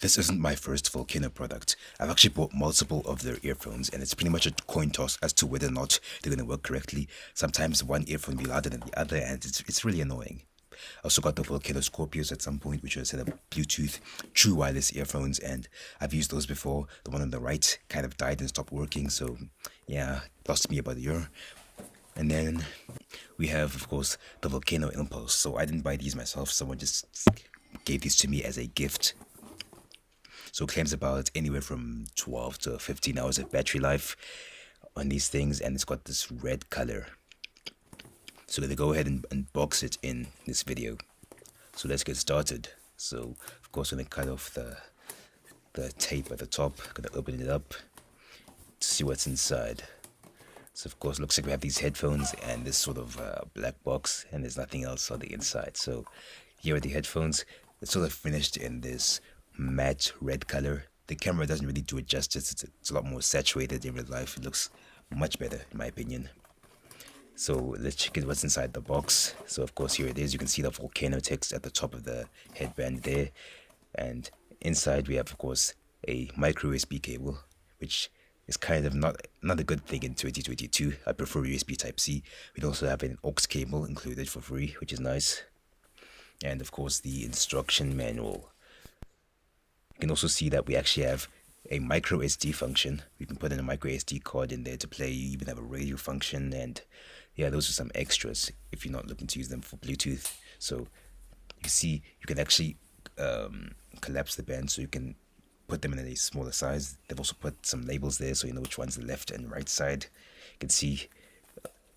This isn't my first Volcano product. I've actually bought multiple of their earphones, and it's pretty much a coin toss as to whether or not they're going to work correctly. Sometimes one earphone will be louder than the other, and it's really annoying. I also got the Volcano Scorpios at some point, which are a set of Bluetooth true wireless earphones, and I've used those before. The one on the right kind of died and stopped working, so yeah, lost me about a year. And then we have, of course, the Volcano Impulse. So I didn't buy these myself, someone just gave these to me as a gift. So it claims about anywhere from 12 to 15 hours of battery life on these things, and it's got this red color. So I'm going to go ahead and unbox it in this video. So let's get started. So of course I'm going to cut off the tape at the top. I'm going to open it up to see what's inside. So of course looks like we have these headphones and this sort of black box, and there's nothing else on the inside. So here are the headphones. It's sort of finished in this matte red color. The camera doesn't really do it justice. It's a lot more saturated in real life. It looks much better in my opinion. So let's check out what's inside the box. So of course here it is. You can see the Volcano text at the top of the headband there, and inside we have of course a micro USB cable, which is kind of not a good thing in 2022. I prefer USB Type-C. We also have an aux cable included for free, which is nice, and of course the instruction manual. You can also see that we actually have a micro SD function. We can put in a micro SD card in there to play. You even have a radio function, and yeah, those are some extras if you're not looking to use them for Bluetooth. So you see you can actually collapse the band so you can put them in a smaller size. They've also put some labels there so you know which one's the left and right side. You can see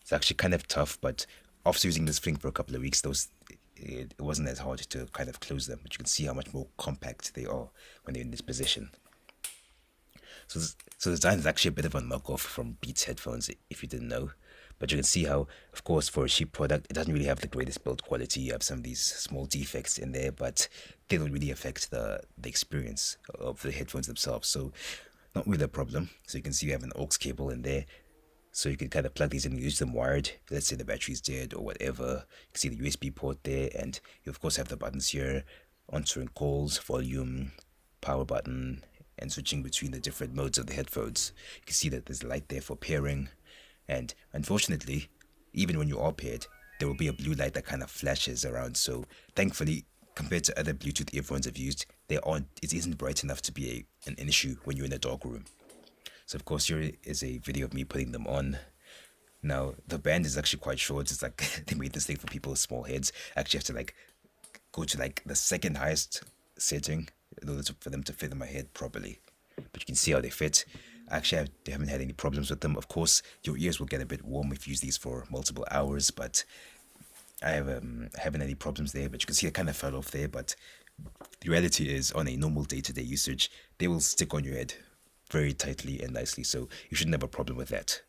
it's actually kind of tough, but after using this thing for a couple of weeks, it wasn't as hard to kind of close them, but you can see how much more compact they are when they're in this position. So the design is actually a bit of a knockoff from Beats headphones, if you didn't know. But you can see how, of course, for a cheap product, it doesn't really have the greatest build quality. You have some of these small defects in there, but they don't really affect the experience of the headphones themselves. So not really a problem. So you can see you have an aux cable in there. So you can kind of plug these in and use them wired. Let's say the battery's dead or whatever. You can see the USB port there, and you of course have the buttons here, answering calls, volume, power button, and switching between the different modes of the headphones. You can see that there's a light there for pairing, and unfortunately, even when you are paired, there will be a blue light that kind of flashes around. So thankfully, compared to other Bluetooth earphones I've used, it isn't bright enough to be an issue when you're in a dark room. So of course here is a video of me putting them on. Now the band is actually quite short. It's like they made this thing for people with small heads. I actually have to like go to like the second highest setting in order for them to fit in my head properly. But you can see how they fit. Actually, they haven't had any problems with them. Of course, your ears will get a bit warm if you use these for multiple hours, but I haven't any problems there. But you can see it kind of fell off there. But the reality is, on a normal day-to-day usage, they will stick on your head very tightly and nicely. So you shouldn't have a problem with that.